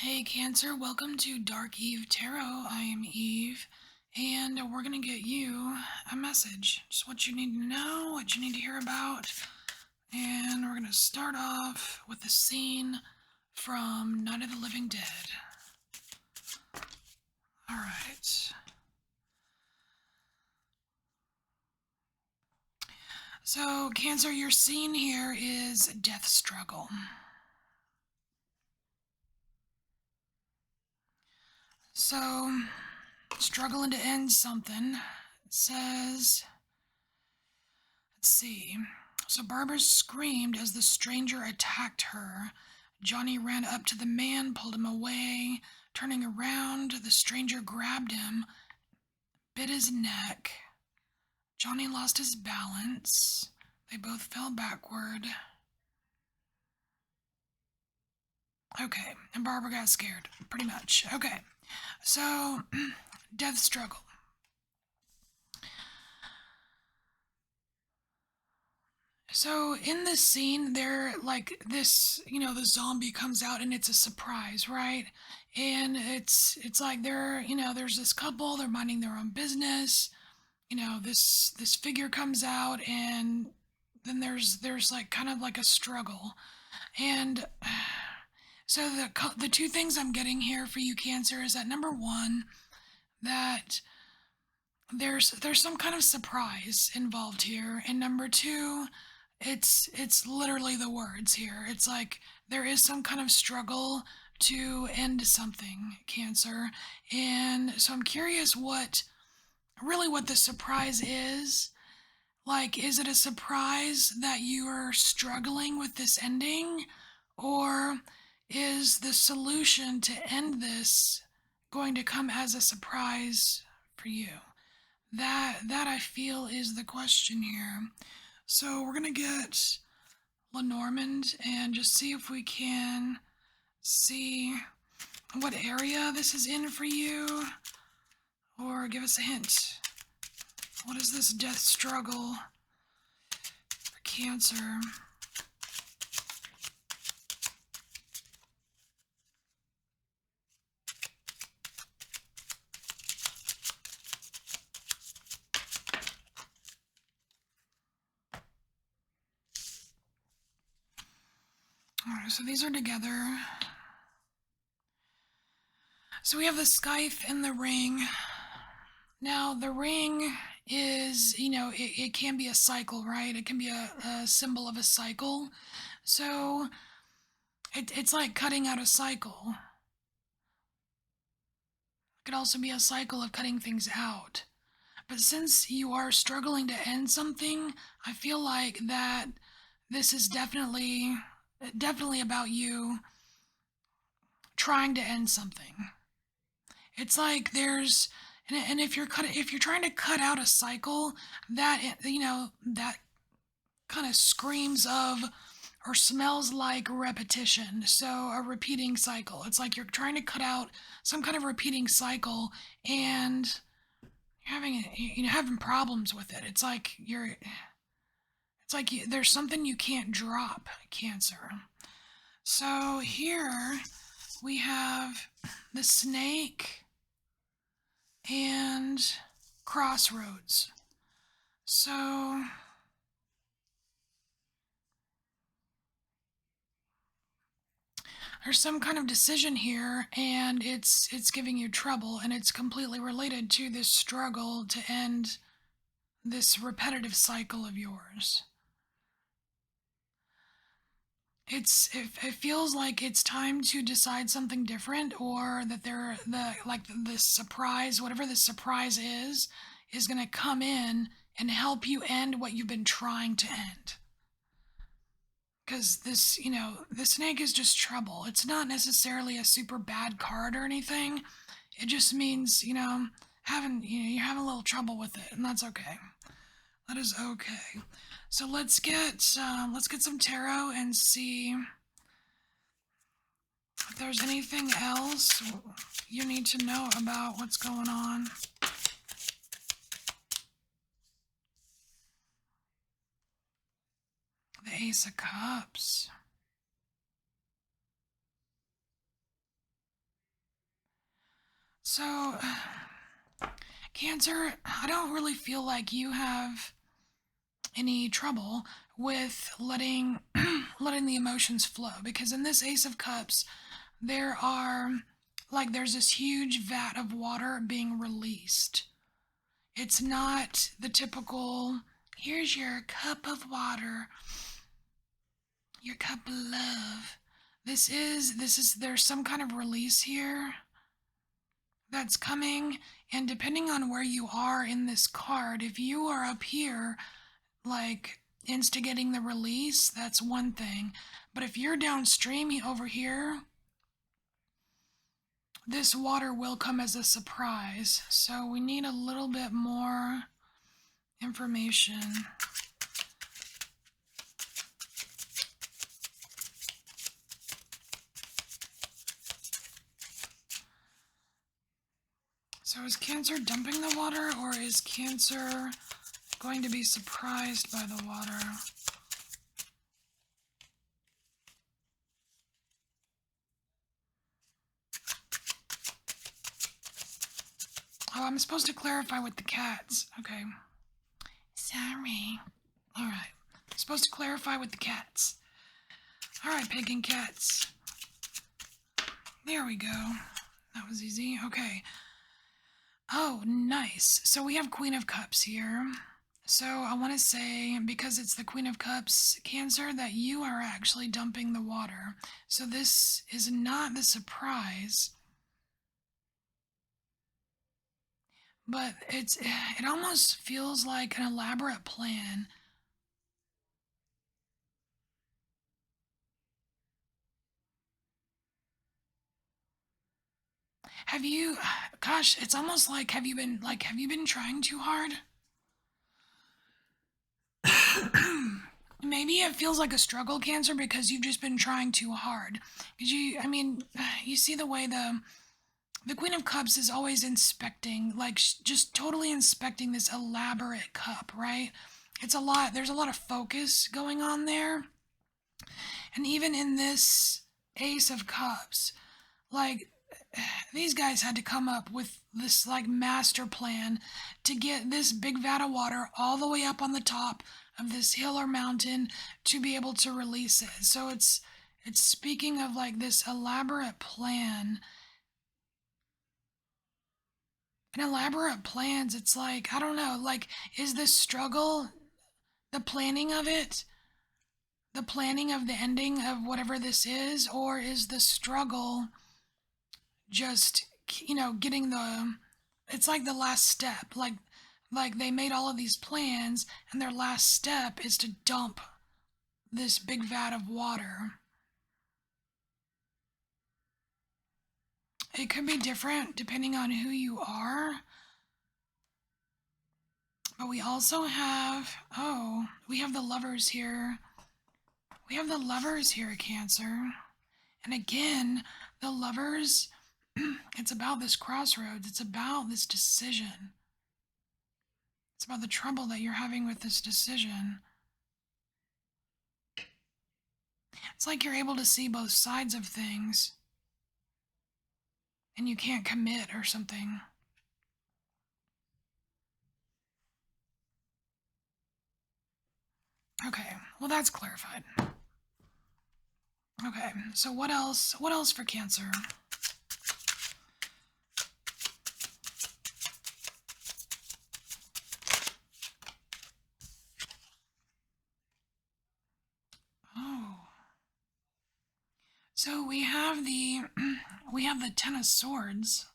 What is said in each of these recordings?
Hey Cancer, welcome to Dark Eve Tarot. I am Eve, and we're gonna get you a message. Just what you need to know, what you need to hear about. And we're gonna start off with the scene from Night of the Living Dead. Alright. So, Cancer, your scene here is death struggle. So, struggling to end something. It says, let's see. So Barbara screamed as the stranger attacked her. Johnny ran up to the man, pulled him away. Turning around, the stranger grabbed him, bit his neck. Johnny lost his balance. They both fell backward. Okay, and Barbara got scared, pretty much. Okay, so death struggle. So in this scene, the zombie comes out and it's a surprise, right? And it's like there's this couple, they're minding their own business. This figure comes out, and then there's like kind of like a struggle. And so the two things I'm getting here for you, Cancer, is that number one, that there's some kind of surprise involved here, and number two, it's literally the words here. It's like there is some kind of struggle to end something, Cancer. And so I'm curious what the surprise is. Like, is it a surprise that you are struggling with this ending, or is the solution to end this going to come as a surprise for you? That I feel is the question here. So we're gonna get Lenormand and just see if we can see what area this is in for you, or give us a hint. What is this death struggle for Cancer? Alright, so these are together. So we have the scythe and the ring. Now, the ring is, it can be a cycle, right? It can be a symbol of a cycle. So it's like cutting out a cycle. It could also be a cycle of cutting things out. But since you are struggling to end something, I feel like that this is definitely about you trying to end something. It's like and if you're trying to cut out a cycle, that kind of screams of or smells like repetition. So a repeating cycle. It's like you're trying to cut out some kind of repeating cycle, and you're having problems with it. There's something you can't drop, Cancer. So here we have the snake and crossroads. So there's some kind of decision here, and it's giving you trouble, and it's completely related to this struggle to end this repetitive cycle of yours. It feels like it's time to decide something different, or that this surprise, whatever this surprise is going to come in and help you end what you've been trying to end. Because the snake is just trouble. It's not necessarily a super bad card or anything. It just means, you're having a little trouble with it, and that's okay. That is okay. So let's get some tarot and see if there's anything else you need to know about what's going on. The Ace of Cups. So, Cancer, I don't really feel like you have any trouble with letting letting the emotions flow because in this Ace of Cups, there are there's this huge vat of water being released. It's not the typical here's your cup of water, your cup of love. This is there's some kind of release here that's coming, and depending on where you are in this card, if you are up here like instigating the release, that's one thing. But if you're downstream over here, this water will come as a surprise. So we need a little bit more information. So is Cancer dumping the water, or is Cancer going to be surprised by the water? Oh, I'm supposed to clarify with the cats. Okay. Sorry. Alright. Supposed to clarify with the cats. Alright, pig and cats. There we go. That was easy. Okay. Oh, nice. So we have Queen of Cups here. So I want to say, because it's the Queen of Cups, Cancer, that you are actually dumping the water. So this is not the surprise. But it almost feels like an elaborate plan. Have you gosh, it's almost like have you been trying too hard? Maybe it feels like a struggle, Cancer, because you've just been trying too hard. Because I mean, you see the way the Queen of Cups is always inspecting, like just totally inspecting this elaborate cup, right? It's a lot. There's a lot of focus going on there, and even in this Ace of Cups, like these guys had to come up with this like master plan to get this big vat of water all the way up on the top of this hill or mountain to be able to release it. So it's speaking of like this elaborate plan. And elaborate plans, it's like, I don't know, like is this struggle the planning of it? The planning of the ending of whatever this is, or is the struggle just getting the it's like the last step, like they made all of these plans and their last step is to dump this big vat of water. It could be different depending on who you are, but we also have we have the lovers here. We have the lovers here, Cancer. And again, the lovers, it's about this crossroads. It's about this decision. It's about the trouble that you're having with this decision. It's like you're able to see both sides of things and you can't commit or something. Okay, well, that's clarified. Okay, so what else? What else for Cancer? Oh. So we have the we have the Ten of Swords.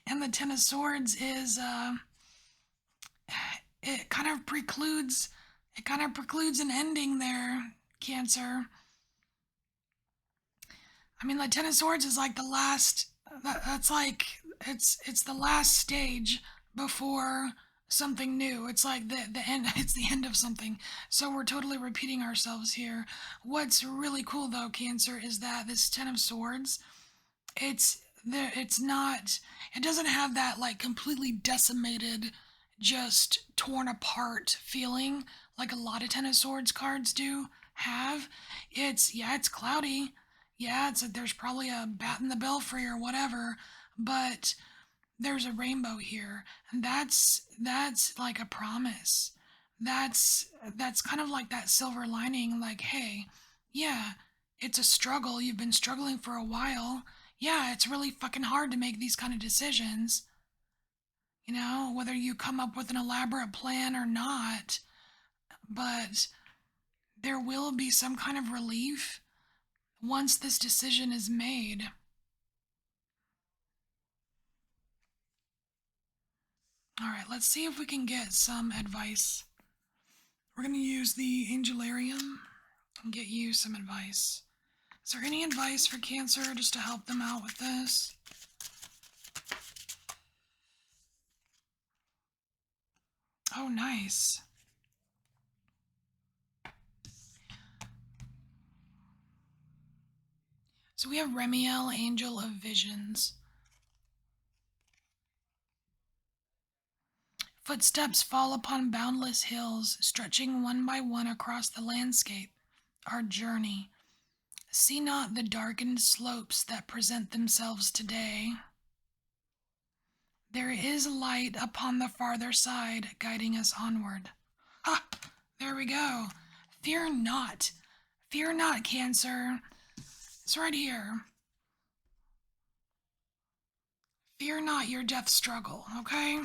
And the Ten of Swords is it kind of precludes an ending there, Cancer. I mean, the Ten of Swords is like the last. That's like it's the last stage before something new. It's like the end. It's the end of something. So we're totally repeating ourselves here. What's really cool though, Cancer, is that this Ten of Swords, it's there. It's not. It doesn't have that like completely decimated, just torn apart feeling like a lot of Ten of Swords cards do have. It's, yeah, it's cloudy. Yeah, there's probably a bat in the belfry or whatever, but there's a rainbow here, and that's like a promise. That's kind of like that silver lining, like, hey, yeah, it's a struggle. You've been struggling for a while. Yeah, it's really fucking hard to make these kind of decisions. Whether you come up with an elaborate plan or not, but there will be some kind of relief once this decision is made. All right, let's see if we can get some advice. We're going to use the Angelarium and get you some advice. Is there any advice for Cancer just to help them out with this? Oh, nice. So we have Remiel, Angel of Visions. Footsteps fall upon boundless hills, stretching one by one across the landscape. Our journey. See not the darkened slopes that present themselves today. There is light upon the farther side, guiding us onward. Ha! There we go. Fear not. Fear not, Cancer. It's right here. Fear not your death struggle, okay?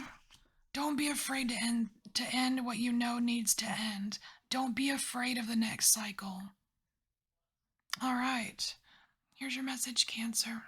Don't be afraid to end what you know needs to end. Don't be afraid of the next cycle. All right. Here's your message, Cancer.